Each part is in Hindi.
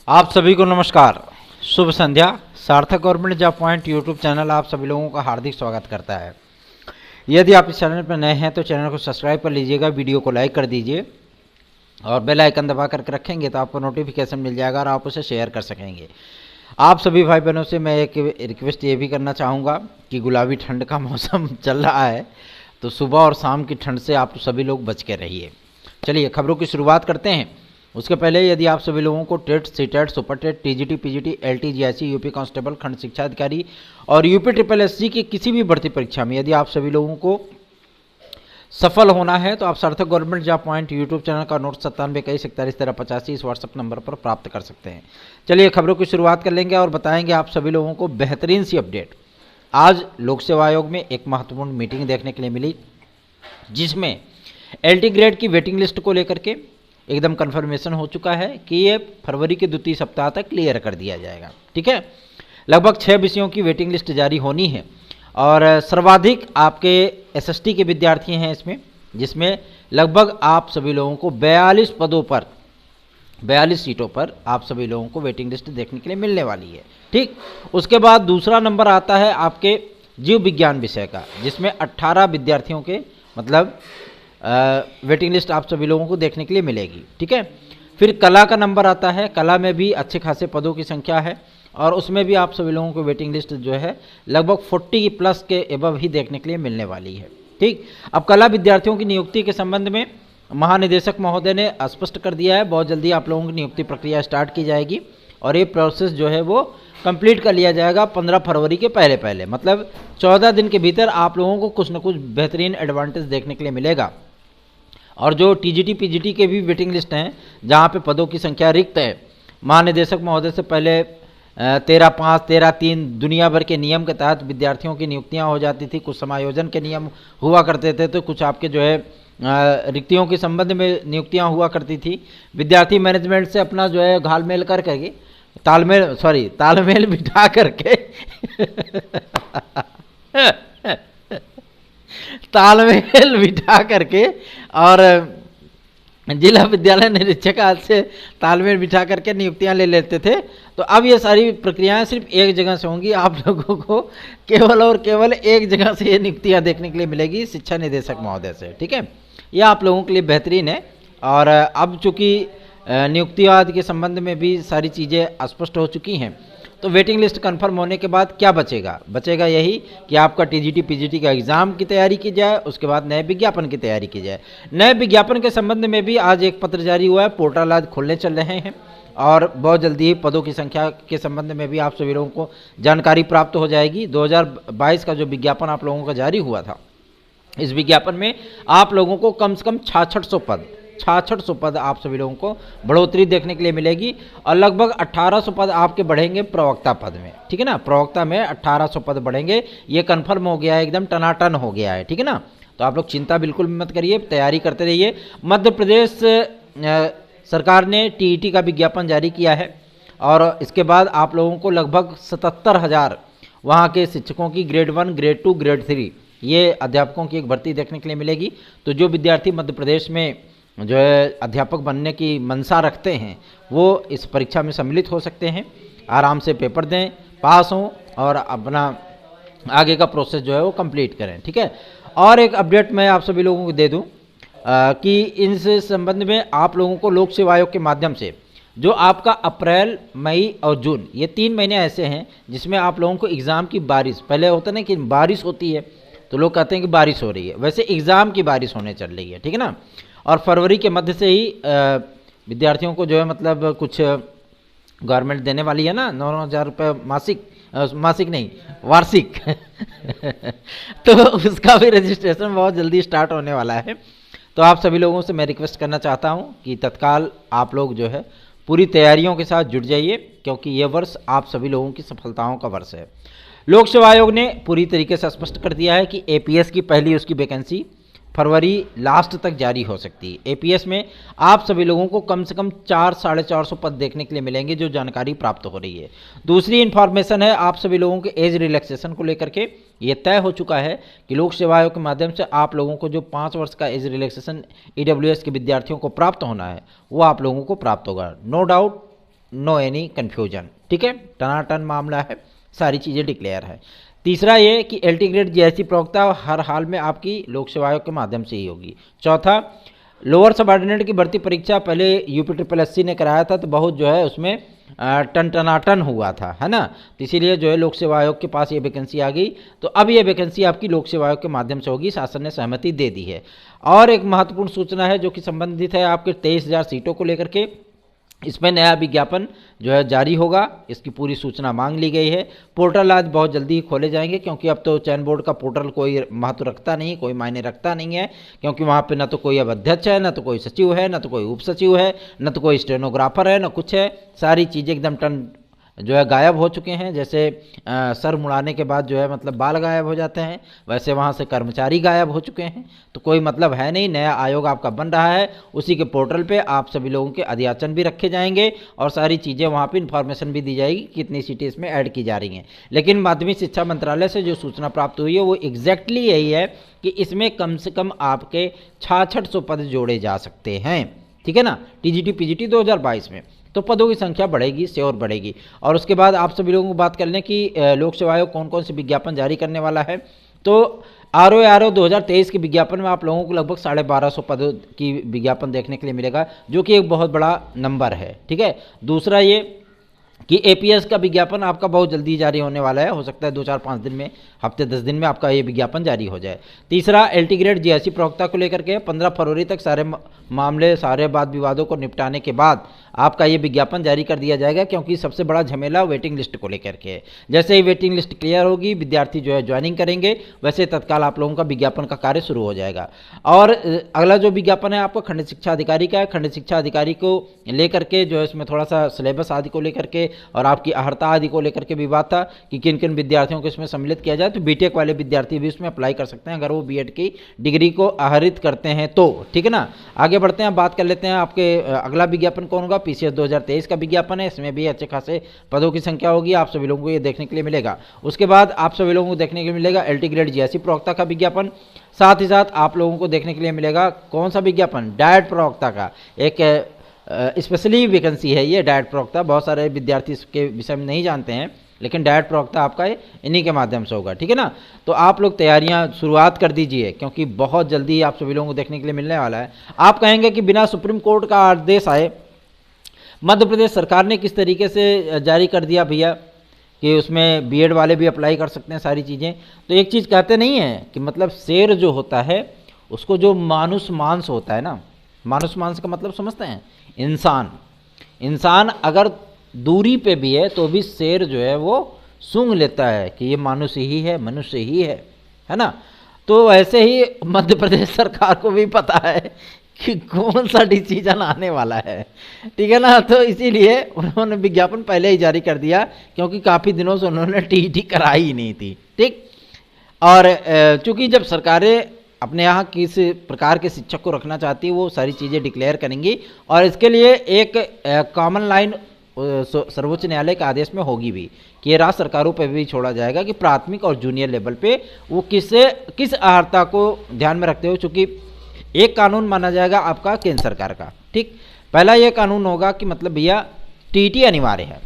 आप सभी को नमस्कार, शुभ संध्या। सार्थक government job point YouTube channel आप सभी लोगों का हार्दिक स्वागत करता है। यदि आप इस चैनल पर नए हैं तो चैनल को सब्सक्राइब कर लीजिएगा, वीडियो को लाइक कर दीजिए और बेल आइकन दबा करके रखेंगे तो आपको नोटिफिकेशन मिल जाएगा और आप उसे शेयर कर सकेंगे। आप सभी भाई बहनों से मैं एक रिक्वेस्ट ये भी करना चाहूँगा कि गुलाबी ठंड का मौसम चल रहा है, तो सुबह और शाम की ठंड से आप सभी लोग बच के रहिए। चलिए खबरों की शुरुआत करते हैं। उसके पहले यदि आप सभी लोगों को TET, CTET, super TET, TGT, PGT, LT, GIC, UP constable, खंड शिक्षा अधिकारी और यूपी ट्रिपल एससी की किसी भी भर्ती परीक्षा में यदि आप सभी लोगों को सफल होना है तो आप सार्थक government job point YouTube channel का नोट 9721411385 इस व्हाट्सएप नंबर पर प्राप्त कर सकते हैं। चलिए खबरों की शुरुआत कर लेंगे और बताएंगे आप सभी लोगों को बेहतरीन सी अपडेट। आज लोक सेवा आयोग में एक महत्वपूर्ण मीटिंग देखने के लिए मिली, जिसमें एलटी ग्रेड की वेटिंग लिस्ट को लेकर के एकदम कंफर्मेशन हो चुका है कि ये फरवरी के द्वितीय सप्ताह तक क्लियर कर दिया जाएगा। ठीक है, लगभग 6 विषयों की वेटिंग लिस्ट जारी होनी है और सर्वाधिक आपके एसएसटी के विद्यार्थी हैं इसमें, जिसमें लगभग आप सभी लोगों को 42 पदों पर 42 सीटों पर आप सभी लोगों को वेटिंग लिस्ट देखने के लिए मिलने वाली है। ठीक, उसके बाद दूसरा नंबर आता है आपके जीव विज्ञान विषय का, जिसमें 18 विद्यार्थियों के मतलब वेटिंग लिस्ट आप सभी लोगों को देखने के लिए मिलेगी। ठीक है, फिर कला का नंबर आता है, कला में भी अच्छे खासे पदों की संख्या है और उसमें भी आप सभी लोगों को वेटिंग लिस्ट जो है लगभग 40 प्लस के एबव ही देखने के लिए मिलने वाली है। ठीक, अब कला विद्यार्थियों की नियुक्ति के संबंध में महानिदेशक महोदय ने स्पष्ट कर दिया है, बहुत जल्दी आप लोगों की नियुक्ति प्रक्रिया स्टार्ट की जाएगी और ये प्रोसेस जो है वो कंप्लीट कर लिया जाएगा 15 फरवरी के पहले मतलब 14 दिन के भीतर आप लोगों को कुछ न कुछ बेहतरीन एडवांटेज देखने के लिए मिलेगा। और जो टीजीटी, पीजीटी के भी वेटिंग लिस्ट हैं जहाँ पे पदों की संख्या रिक्त है, महानिदेशक महोदय से पहले 13/5, 13/3 दुनिया भर के नियम के तहत विद्यार्थियों की नियुक्तियां हो जाती थी। कुछ समायोजन के नियम हुआ करते थे, तो कुछ आपके जो है रिक्तियों के संबंध में नियुक्तियां हुआ करती थी। विद्यार्थी मैनेजमेंट से अपना जो है घालमेल कर करके तालमेल बिठा करके तालमेल बिठा करके और जिला विद्यालय निरीक्षक आज से तालमेल बिठा करके नियुक्तियां ले लेते थे। तो अब ये सारी प्रक्रियाएं सिर्फ एक जगह से होंगी, आप लोगों को केवल और केवल एक जगह से ये नियुक्तियां देखने के लिए मिलेगी, शिक्षा निदेशक महोदय से। ठीक है, ये आप लोगों के लिए बेहतरीन है। और अब चूँकि नियुक्ति आदि के संबंध में भी सारी चीज़ें स्पष्ट हो चुकी हैं, तो वेटिंग लिस्ट कंफर्म होने के बाद क्या बचेगा यही कि आपका टीजीटी, पीजीटी का एग्ज़ाम की तैयारी की जाए, उसके बाद नए विज्ञापन की तैयारी की जाए। नए विज्ञापन के संबंध में भी आज एक पत्र जारी हुआ है, पोर्टल आज खुलने चल रहे हैं और बहुत जल्दी ही पदों की संख्या के संबंध में भी आप सभी लोगों को जानकारी प्राप्त हो जाएगी। 2022 का जो विज्ञापन आप लोगों का जारी हुआ था, इस विज्ञापन में आप लोगों को कम से कम 6600 पद आप सभी लोगों को बढ़ोतरी देखने के लिए मिलेगी और लगभग 1800 पद आपके बढ़ेंगे प्रवक्ता पद में। ठीक है ना, प्रवक्ता में 1800 पद बढ़ेंगे, ये कंफर्म हो गया है, एकदम टनाटन हो गया है। ठीक है ना, तो आप लोग चिंता बिल्कुल मत करिए, तैयारी करते रहिए। मध्य प्रदेश सरकार ने टीईटी का विज्ञापन जारी किया है और इसके बाद आप लोगों को लगभग 77,000 वहाँ के शिक्षकों की ग्रेड 1, ग्रेड 2, ग्रेड 3 ये अध्यापकों की एक भर्ती देखने के लिए मिलेगी। तो जो विद्यार्थी मध्य प्रदेश में जो है अध्यापक बनने की मंशा रखते हैं वो इस परीक्षा में सम्मिलित हो सकते हैं, आराम से पेपर दें, पास हों और अपना आगे का प्रोसेस जो है वो कंप्लीट करें। ठीक है, और एक अपडेट मैं आप सभी लोगों को दे दूं कि इस संबंध में आप लोगों को लोक सेवा आयोग के माध्यम से जो आपका अप्रैल, मई और जून ये 3 महीने ऐसे हैं जिसमें आप लोगों को एग्ज़ाम की बारिश, पहले होता ना कि बारिश होती है तो लोग कहते हैं कि बारिश हो रही है, वैसे एग्ज़ाम की बारिश होने चल रही है। ठीक है ना, और फरवरी के मध्य से ही विद्यार्थियों को जो है मतलब कुछ गवर्नमेंट देने वाली है ना 9,000 रुपये मासिक नहीं वार्षिक तो उसका भी रजिस्ट्रेशन बहुत जल्दी स्टार्ट होने वाला है। तो आप सभी लोगों से मैं रिक्वेस्ट करना चाहता हूं कि तत्काल आप लोग जो है पूरी तैयारियों के साथ जुट जाइए, क्योंकि ये वर्ष आप सभी लोगों की सफलताओं का वर्ष है। लोक सेवा आयोग ने पूरी तरीके से स्पष्ट कर दिया है कि एपीएस की पहली उसकी वैकेंसी फरवरी लास्ट तक जारी हो सकती है। एपीएस में आप सभी लोगों को कम से कम 400-450 पद देखने के लिए मिलेंगे, जो जानकारी प्राप्त हो रही है। दूसरी इन्फॉर्मेशन है आप सभी लोगों के एज रिलैक्सेशन को लेकर के, ये तय हो चुका है कि लोक सेवा आयोग के माध्यम से आप लोगों को जो 5 वर्ष का एज रिलैक्सेशन ईडब्ल्यूएस के विद्यार्थियों को प्राप्त होना है वो आप लोगों को प्राप्त होगा। No doubt no any confusion, ठीक है, टनाटन मामला है, सारी चीज़ें डिक्लेयर है। तीसरा ये कि एलटी ग्रेड जीआईसी प्रवक्ता हर हाल में आपकी लोक सेवा आयोग के माध्यम से ही होगी। चौथा, लोअर सबऑर्डिनेट की भर्ती परीक्षा पहले UP-SSC ने कराया था, तो बहुत जो है उसमें टनाटन हुआ था, है ना, तो इसीलिए जो है लोक सेवा आयोग के पास ये वैकेंसी आ गई। तो अब ये वैकेंसी आपकी लोक सेवा आयोग के माध्यम से होगी, शासन ने सहमति दे दी है। और एक महत्वपूर्ण सूचना है जो कि संबंधित है आपके 23,000 सीटों को लेकर के, इसमें नया विज्ञापन जो है जारी होगा, इसकी पूरी सूचना मांग ली गई है। पोर्टल आज बहुत जल्दी ही खोले जाएंगे, क्योंकि अब तो चयन बोर्ड का पोर्टल कोई महत्व रखता नहीं, कोई मायने रखता नहीं है, क्योंकि वहाँ पे न तो कोई अब अध्यक्ष है, न तो कोई सचिव है, न तो कोई उप सचिव है, न तो कोई स्टेनोग्राफर है, न कुछ है, सारी चीज़ें एकदम टन जो है गायब हो चुके हैं। जैसे सर मुड़ाने के बाद जो है मतलब बाल गायब हो जाते हैं, वैसे वहाँ से कर्मचारी गायब हो चुके हैं, तो कोई मतलब है नहीं। नया आयोग आपका बन रहा है, उसी के पोर्टल पे आप सभी लोगों के अध्याचन भी रखे जाएंगे और सारी चीज़ें वहाँ पे इन्फॉर्मेशन भी दी जाएगी कितनी सीटें इसमें ऐड की जा रही हैं। लेकिन माध्यमिक शिक्षा मंत्रालय से जो सूचना प्राप्त हुई है वो एग्जैक्टली यही है कि इसमें कम से कम आपके 6600 पद जोड़े जा सकते हैं, ठीक है ना, TGT PGT 2022 में। तो पदों की संख्या बढ़ेगी से और बढ़ेगी। और उसके बाद आप सभी लोगों को बात कर लें कि लोक सेवा आयोग कौन कौन से विज्ञापन जारी करने वाला है। तो RO 2023 के विज्ञापन में आप लोगों को लगभग 1250 पदों की विज्ञापन देखने के लिए मिलेगा, जो कि एक बहुत बड़ा नंबर है, ठीक है। दूसरा ये कि APS का विज्ञापन आपका बहुत जल्दी जारी होने वाला है, हो सकता है 2-4-5 दिन में, हफ्ते 10 दिन में आपका ये विज्ञापन जारी हो जाए। तीसरा, LT ग्रेड GIC प्रवक्ता को लेकर के 15 फरवरी तक सारे मामले, सारे वाद विवादों को निपटाने के बाद आपका ये विज्ञापन जारी कर दिया जाएगा, क्योंकि सबसे बड़ा झमेला वेटिंग लिस्ट को लेकर के है। जैसे ही वेटिंग लिस्ट क्लियर होगी, विद्यार्थी जो है ज्वाइनिंग करेंगे, वैसे तत्काल आप लोगों का विज्ञापन का कार्य शुरू हो जाएगा। और अगला जो विज्ञापन है आपका खंड शिक्षा अधिकारी का है। खंड शिक्षा अधिकारी को लेकर के जो है इसमें थोड़ा सा सिलेबस आदि को लेकर के और आपकी अहर्ता आदि को लेकर के विवाद था कि किन किन विद्यार्थियों को इसमें सम्मिलित किया जाए। तो बीटेक वाले विद्यार्थी भी इसमें अप्लाई कर सकते हैं अगर वो बीएड की डिग्री को आहरित करते हैं तो, ठीक है ना। आगे बढ़ते हैं, बात कर लेते हैं आपके अगला विज्ञापन कौन होगा। PCS 2023 का विज्ञापन है, इसमें भी अच्छे खासे पदों की संख्या होगी, आप सभी लोगों को ये देखने के लिए मिलेगा। उसके बाद आप सभी लोगों को देखने के लिए मिलेगा LT ग्रेड GIC प्रवक्ता का विज्ञापन। साथ ही साथ आप लोगों को देखने के लिए मिलेगा कौन सा विज्ञापन, डायट प्रवक्ता का। एक स्पेशली वैकेंसी है ये डायट प्रवक्ता, बहुत सारे विद्यार्थी इसके विषय में नहीं जानते हैं, लेकिन डायट प्रवक्ता आपका इन्हीं के माध्यम से होगा, ठीक है ना। तो आप लोग तैयारियां शुरुआत कर दीजिए, क्योंकि बहुत जल्दी आप सभी लोगों को देखने के लिए मिलने वाला है। आप कहेंगे कि बिना सुप्रीम कोर्ट का आदेश आए मध्य प्रदेश सरकार ने किस तरीके से जारी कर दिया भैया कि उसमें बीएड वाले भी अप्लाई कर सकते हैं सारी चीज़ें। तो एक चीज़ कहते नहीं है कि मतलब शेर जो होता है उसको जो मानुष मांस होता है ना, मानुष मांस का मतलब समझते हैं, इंसान अगर दूरी पे भी है तो भी शेर जो है वो सूंघ लेता है कि ये मानुष ही है, मनुष्य ही है ना। तो ऐसे ही मध्य प्रदेश सरकार को भी पता है कि कौन सा डिसीजन आने वाला है, ठीक है ना। तो इसीलिए उन्होंने विज्ञापन पहले ही जारी कर दिया, क्योंकि काफ़ी दिनों से उन्होंने TET कराई ही नहीं थी, ठीक। और चूँकि जब सरकारें अपने यहाँ किस प्रकार के शिक्षक को रखना चाहती है वो सारी चीज़ें डिक्लेयर करेंगी, और इसके लिए एक कॉमन लाइन सर्वोच्च न्यायालय के आदेश में होगी भी कि ये राज्य सरकारों पर भी छोड़ा जाएगा कि प्राथमिक और जूनियर लेवल पे वो किस अहर्ता को ध्यान में रखते हुए, चूँकि एक कानून माना जाएगा आपका केंद्र सरकार का, ठीक। पहला ये कानून होगा कि मतलब भैया TET अनिवार्य है,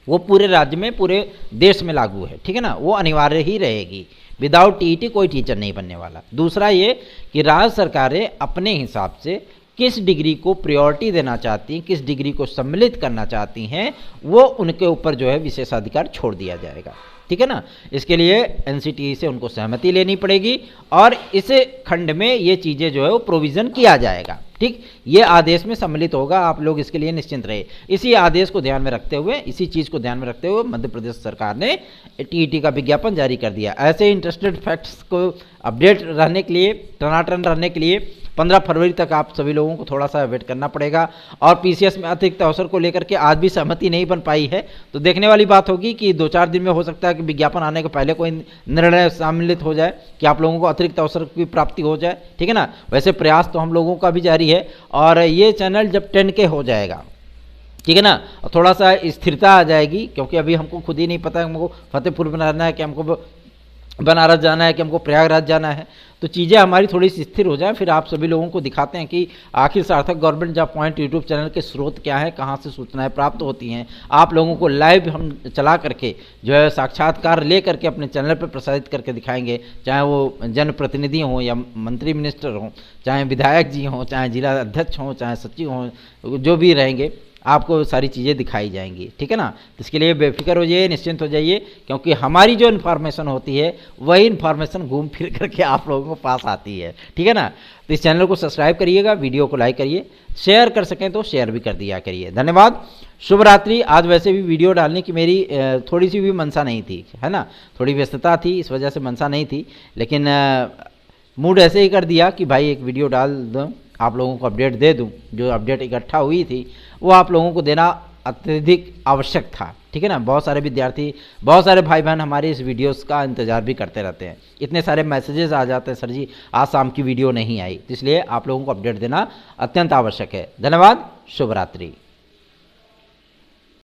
वो पूरे राज्य में, पूरे देश में लागू है, ठीक है ना, वो अनिवार्य ही रहेगी। विदाउट TET कोई टीचर नहीं बनने वाला। दूसरा ये कि राज्य सरकारें अपने हिसाब से किस डिग्री को प्रायोरिटी देना चाहती हैं, किस डिग्री को सम्मिलित करना चाहती हैं, वो उनके ऊपर जो है विशेषाधिकार छोड़ दिया जाएगा, ठीक है ना। इसके लिए NCTE से उनको सहमति लेनी पड़ेगी और इस खंड में ये चीज़ें जो है वो प्रोविज़न किया जाएगा, ठीक। ये आदेश में सम्मिलित होगा, आप लोग इसके लिए निश्चिंत रहे। इसी आदेश को ध्यान में रखते हुए, इसी चीज़ को ध्यान में रखते हुए मध्य प्रदेश सरकार ने TET का विज्ञापन जारी कर दिया। ऐसे इंटरेस्टेड फैक्ट्स को अपडेट रहने के लिए, टनाटन रहने के लिए 15 फरवरी तक आप सभी लोगों को थोड़ा सा वेट करना पड़ेगा। और PCS में अतिरिक्त अवसर को लेकर के आज भी सहमति नहीं बन पाई है, तो देखने वाली बात होगी कि 2-4 दिन में हो सकता है कि विज्ञापन आने के पहले कोई निर्णय सम्मिलित हो जाए कि आप लोगों को अतिरिक्त अवसर की प्राप्ति हो जाए, ठीक है ना। वैसे प्रयास तो हम लोगों का भी जारी है, और ये चैनल जब 10K हो जाएगा, ठीक है ना, थोड़ा सा स्थिरता आ जाएगी, क्योंकि अभी हमको खुद ही नहीं पता हमको फतेहपुर में रहना है कि हमको बनारस जाना है, कि हमको प्रयागराज जाना है, तो चीज़ें हमारी थोड़ी सी स्थिर हो जाएं, फिर आप सभी लोगों को दिखाते हैं कि आखिर सार्थक government job point YouTube channel के स्रोत क्या है, कहाँ से सूचनाएं प्राप्त होती हैं। आप लोगों को लाइव हम चला करके जो है साक्षात्कार ले करके अपने चैनल पर प्रसारित करके दिखाएंगे, चाहे वो जनप्रतिनिधि हों या मंत्री मिनिस्टर हों, चाहे विधायक जी हों, चाहे जिला अध्यक्ष हों, चाहे सचिव हों, जो भी रहेंगे आपको सारी चीज़ें दिखाई जाएंगी, ठीक है ना। तो इसके लिए बेफिक्र हो जाइए, निश्चिंत हो जाइए, क्योंकि हमारी जो इन्फॉर्मेशन होती है वही इन्फॉर्मेशन घूम फिर करके आप लोगों को पास आती है, ठीक है ना। तो इस चैनल को सब्सक्राइब करिएगा, वीडियो को लाइक करिए, शेयर कर सकें तो शेयर भी कर दिया करिए। धन्यवाद, शुभ रात्रि। आज वैसे भी वीडियो डालने की मेरी थोड़ी सी भी मंशा नहीं थी, है ना, थोड़ी व्यस्तता थी, इस वजह से मंशा नहीं थी, लेकिन मूड ऐसे ही कर दिया कि भाई एक वीडियो डाल दूँ, आप लोगों को अपडेट दे दूं। जो अपडेट इकट्ठा हुई थी वो आप लोगों को देना अत्यधिक आवश्यक था, ठीक है ना। बहुत सारे विद्यार्थी, बहुत सारे भाई बहन हमारे इस वीडियोस का इंतजार भी करते रहते हैं, इतने सारे मैसेजेस आ जाते हैं, सर जी आज शाम की वीडियो नहीं आई, तो इसलिए आप लोगों को अपडेट देना अत्यंत आवश्यक है। धन्यवाद, शुभ रात्रि।